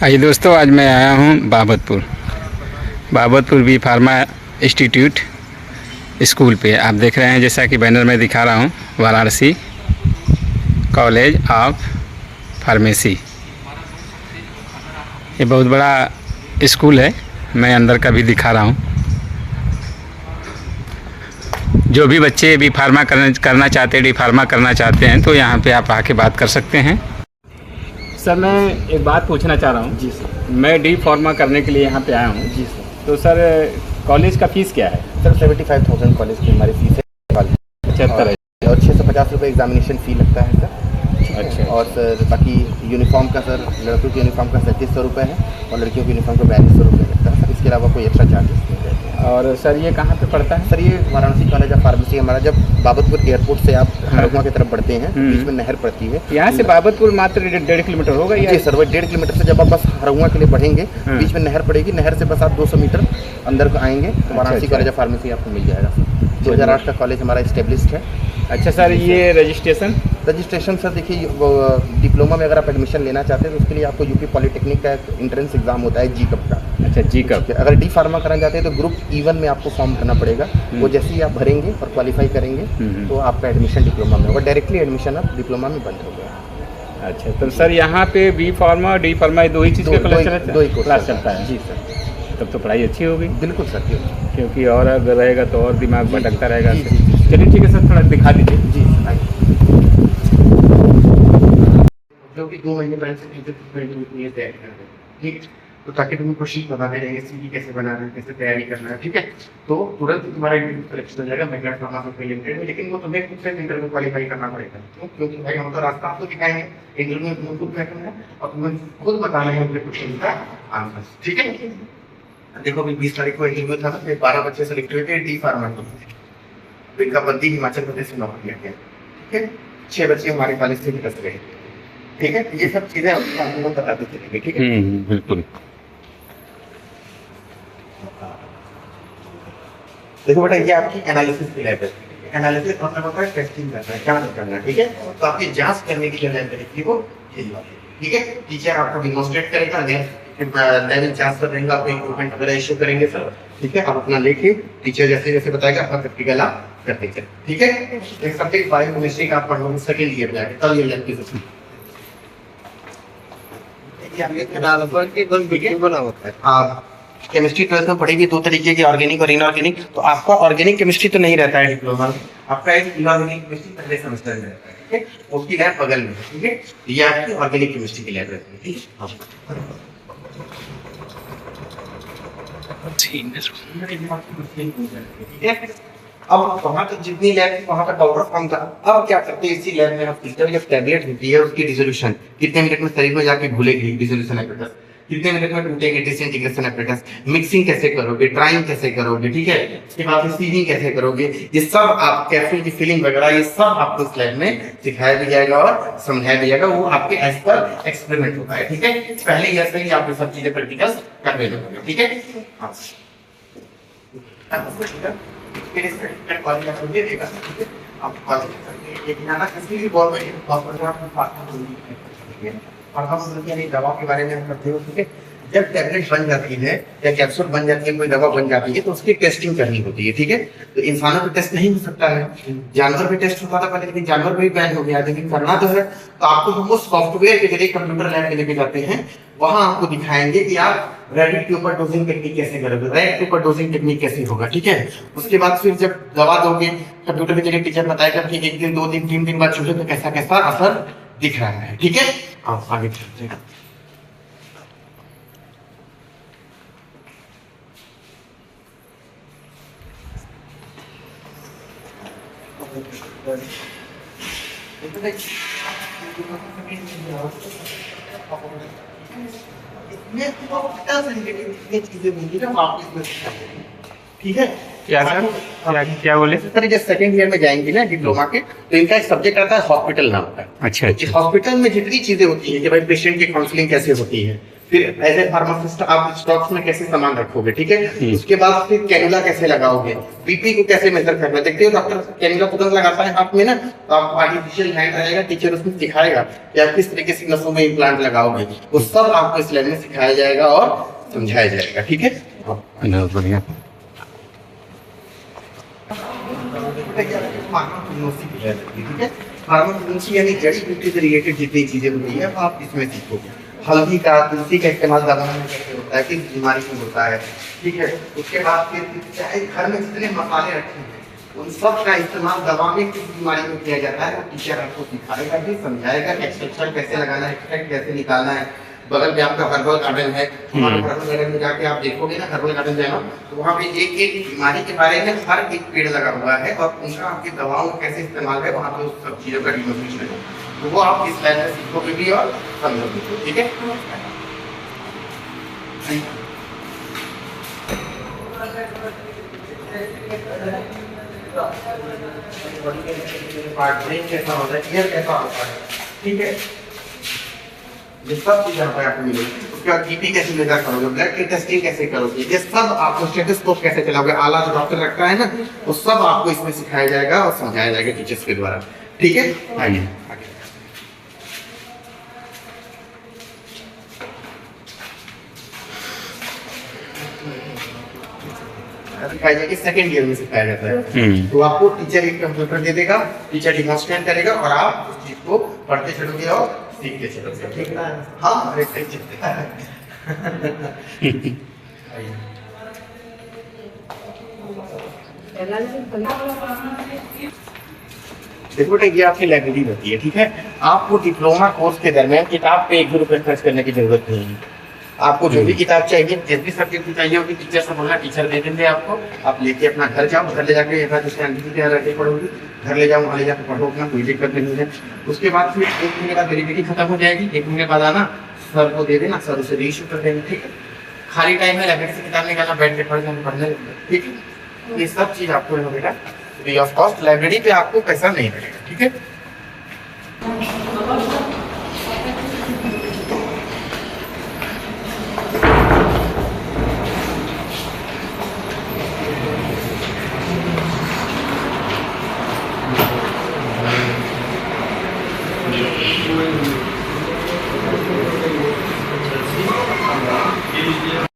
आइए दोस्तों, आज मैं आया हूँ Babatpur B pharma institute school पे। आप देख रहे हैं जैसा कि बैनर में दिखा रहा हूँ, वाराणसी कॉलेज ऑफ फार्मेसी। ये बहुत बड़ा स्कूल है, मैं अंदर का भी दिखा रहा हूँ। जो भी बच्चे बी फार्मा करना चाहते हैं, डी फार्मा करना चाहते हैं, तो यहाँ पे आप आके बात कर सकते हैं। सर, मैं एक बात पूछना चाह रहा हूँ। जी सर। मैं डी फार्मा करने के लिए यहाँ पे आया हूँ। जी सर। तो सर, कॉलेज का फीस क्या है? सर 75,000 कॉलेज की हमारी फीस है। 75 और 650 रुपये एग्जामिनेशन फ़ी लगता है सर। अच्छा। और सर बाकी यूनिफॉर्म का सर, लड़कों के यूनिफॉर्म का 3700 रुपये है और लड़कियों के यूनिफॉर्म का 4200 रुपये लगता है सर। इसके अलावा कोई एक्स्ट्रा चार्जेस नहीं रहते हैं। और सर, ये कहाँ पे पड़ता है? सर ये वाराणसी कॉलेज ऑफ फार्मेसी हमारा, जब बाबतपुर एयरपोर्ट से आप हरगुआ की तरफ बढ़ते हैं, बीच में नहर पड़ती है। यहाँ से बाबतपुर मात्र 1.5 किलोमीटर होगा? जी सर, वो 1.5 किलोमीटर से जब आप बस हरगुआ के लिए बढ़ेंगे, बीच में नहर पड़ेगी, नहर से बस आप 200 मीटर अंदर को आएंगे तो वाराणसी कॉलेज ऑफ फार्मेसी आपको मिल जाएगा। 2008 का कॉलेज हमारा इस्टेब्लिश्ड है। अच्छा सर, ये रजिस्ट्रेशन सर देखिए, डिप्लोमा में अगर आप एडमिशन लेना चाहते हैं तो उसके लिए आपको यूपी पॉलिटेक्निक का एक एंट्रेंस एग्जाम होता है, जीकप का। अच्छा, जीकप। अगर डी फार्मा कराना चाहते हैं तो ग्रुप E1 में आपको फॉर्म भरना पड़ेगा। वो जैसे ही आप भरेंगे और क्वालिफाई करेंगे तो आपका एडमिशन डिप्लोमा में होगा। डायरेक्टली एडमिशन अब डिप्लोमा में बंद हो गया। अच्छा, तो सर यहाँ पे बी फार्मा डी फार्मा दो ही चीज़ का क्लास चलता है? जी सर। तब तो पढ़ाई अच्छी होगी। बिल्कुल सर, क्योंकि और अगर रहेगा तो और दिमाग भटकता रहेगा। चलिए ठीक है सर, थोड़ा दिखा दीजिए। जी जो कि 2 महीने पहले से तैयारी कर रहे हैं, ठीक है? तो ताकि तुम्हें क्वेश्चन बताने रहेंगे, सीवी कैसे बनाना है, कैसे तैयारी करना है, ठीक है? तो तुरंत तुम्हारा इंटरव्यू सिलेक्शन हो जाएगा मेगा फार्मा से रिलेटेड में। लेकिन वो तुम्हें खुद से इंटरव्यू क्वालिफाई करना पड़ेगा। क्यों? क्योंकि भाई हम तो रास्ता आपको दिखाएंगे, इंटरव्यू में तुम्हें खुद बैठना है और तुम्हें खुद बताना है अपने क्वेश्चन का आंसर, ठीक है? देखो अभी 20 तारीख को इंटरव्यू था, 12 बच्चे सेलेक्ट हुए थे डी फार्मा के। तो इनका बंदी हिमाचल प्रदेश में नौकरी लग गया, ठीक है? 6 बच्चे हमारे कॉलेज से निकल गए, ठीक है? ये सब चीजें आपको बताते चलेंगे, ठीक है? बिल्कुल। देखो बेटा, ये आपकी एनालिसिस की लैब है। एनालिसिस मतलब होता है टेस्टिंग करना है, जांच करना है, ठीक है? तो आपकी जांच करने की जो लैब है वो यही वाली है, ठीक है? टीचर आपको डेमोंस्ट्रेट करेगा, देन जांच पर रहेंगे, आपको इक्विपमेंट वगैरह इशू करेंगे सर, ठीक है? आप अपना लेके टीचर जैसे जैसे बताएगा अपना प्रैक्टिकल आप करते चलें, ठीक है? एक सब्जेक्ट बायोकेमिस्ट्री का आप पढ़ोगे सेकंड ईयर में, तब ये लैब की जरूरत है। आप केमिस्ट्री 12th में पढ़ेगी 2 तरीके की, ऑर्गेनिक और इनऑर्गेनिक। तो आपका ऑर्गेनिक केमिस्ट्री तो नहीं रहता है डिप्लोमा में, आपका एक इनऑर्गेनिक केमिस्ट्री पहले सेमेस्टर में रहता है, ठीक है? उसकी लैब बगल में है, ठीक है? ये आपकी ऑर्गेनिक केमिस्ट्री की लैब रहती है, ठीक है? अब वहाँ तक जितनी लैब वहाँ तक पाउडर फॉर्म था। अब क्या करते हैं, इसी लैब में आप फिल्टर जब टैबलेट होती है उसकी डिसोल्यूशन कितने मिनट में शरीर में जाके घुलेगी, डिसोल्यूशन एपेटाइटिस कितने मिनट में टूटेगी, डिसइंटीग्रेशन एपेटाइटिस, मिक्सिंग कैसे करोगे, ड्राइंग कैसे करोगे, ठीक है? इसके बाद सीलिंग कैसे करोगे, ये सब आप कैप्सूल की फिलिंग वगैरह ये सब आपको इस लैब में सिखाया भी जाएगा और समझाया भी जाएगा। वो आपके एज पर एक्सपेरिमेंट होता है, ठीक है? पहले ईयर से ही आप ये सब चीजें प्रैक्टिकल करने लगोगे, ठीक है? दवा के बारे में हम करते हो, ठीक है? जब टैबलेट बन जाती है या कैप्सूल बन जाती है, कोई दवा बन जाती है तो उसकी टेस्टिंग करनी होती है, ठीक है? तो इंसानों पे टेस्ट नहीं हो सकता है, जानवर पे टेस्ट होता था पहले, लेकिन जानवर पे भी बैन हो गया, लेकिन करना तो है। तो आपको हम उस सॉफ्टवेयर के जरिए कंप्यूटर लैब में लेके जाते हैं, वहां आपको दिखाएंगे कि आप रेडिट के ऊपर डोजिंग टेक्निक कैसे करोगे, रेड के ऊपर डोजिंग टेक्निक कैसे होगा, ठीक है? उसके बाद फिर जब दवा दोगे, कंप्यूटर के जरिए टीचर बताएगा कि 1 दिन 2 दिन 3 दिन बाद चूहे पे कैसा कैसा असर दिख रहा है, ठीक है? आप आगे चलते हैं। ठीक है? क्या बोले सर? जब सेकंड ईयर में जाएंगे ना डिप्लोमा के, तो इनका एक सब्जेक्ट आता है हॉस्पिटल नाम का। अच्छा। इस हॉस्पिटल में जितनी चीजें होती है कि भाई पेशेंट की काउंसलिंग कैसे होती है, फिर एज ए फार्मासिस्ट आप स्टॉक्स में कैसे सामान रखोगे, ठीक है। उसके बाद फिर कैनुला कैसे लगाओगे, बीपी को कैसे मेजर करना है। देखते हो डॉक्टर कैनुला तुरंत लगाता है हाथ में ना, तो आपको आर्टिफिशियल हैंड रहेगा, टीचर उसमें सिखाएगा कि आप किस तरीके से नसों में इम्प्लांट लगाओगे, वो सब आपको इस लैब में सिखाया जाएगा और समझाया जाएगा, ठीक है। बहुत बढ़िया। ठीक है, फार्माकोगनोसी यानी जड़ी बूटी से रिलेटेड जितनी चीजें होती है आप इसमें सीखोगे। हल्दी का, तुलसी का इस्तेमाल दवा में कैसे होता है, किस बीमारी में होता है, ठीक है। उसके बाद फिर चाहे घर में जितने मसाले रखे हैं उन सब का इस्तेमाल दवा में किस बीमारी में किया जाता है, वो टीचर आपको सिखाएगा भी, समझाएगा कि एक्सट्रैक्शन कैसे लगाना है, एक्सट्रैक्ट कैसे निकालना है। बगल में आपका हर्बल गार्डन है, हमारे हर्बल गार्डन में जाके आप देखोगे ना, हर्बल गार्डन जाना तो वहाँ पे एक एक बीमारी के बारे में हर एक पेड़ लगा हुआ है और उनका आपकी दवाओं का कैसे इस्तेमाल है, वहाँ पे उस सब चीज़ों का डिमोन्स्ट्रेशन है। तो वो आप इस लाइन में सीखोगे भी और समझोगे, ठीक है। कैसा होता है, क्लियर कैसा होता है, ठीक है। ये सब चीजें आपको मिलेगी। उसके बाद बीपी कैसे मेजर करोगे, ब्लड की टेस्टिंग कैसे करोगे, ये सब आपको स्टेथोस्कोप कैसे चलाओगे, आला जो डॉक्टर रखता है ना, वो सब आपको इसमें सिखाया जाएगा और समझाया जाएगा टीचर्स के द्वारा, ठीक है। आगे सिखाया जाएगा, सेकंड ईयर में सिखाया जाता है। तो आपको टीचर एक कंप्यूटर दे देगा, टीचर डिमॉन्स्ट्रेट करेगा और आप उस चीज को पढ़ते चलोगे और सीखते चलोगे, ठीक है। हाँ, देखो बेटा, ये आपकी लाइब्रेरी होती है, ठीक है। आपको डिप्लोमा कोर्स के दरमियान किताब पे 1 रुपए खर्च करने की जरूरत नहीं है। आपको जो भी किताब चाहिए, जिस भी सब्जेक्ट की चाहिए होगी, टीचर से बोलना, टीचर दे देंगे आपको। आप लेके अपना घर जाओ, घर ले जाके रखे पढ़ोगी, घर ले जाओ, वहाँ ले जाकर पढ़ो, अपना कोई दिक्कत नहीं है। उसके बाद फिर 1 महीने बाद वैलिडिटी खत्म हो जाएगी, 1 महीने बाद आना, सर को दे देना, सर उसे रीइश्यू कर देंगे, ठीक है। खाली टाइम में लाइब्रेरी से किताब निकालना, बैठ के पढ़ने, ठीक है। ये सब चीज़ आपको है बेटा फ्री ऑफ कॉस्ट, लाइब्रेरी पे आपको पैसा नहीं लगेगा, ठीक है।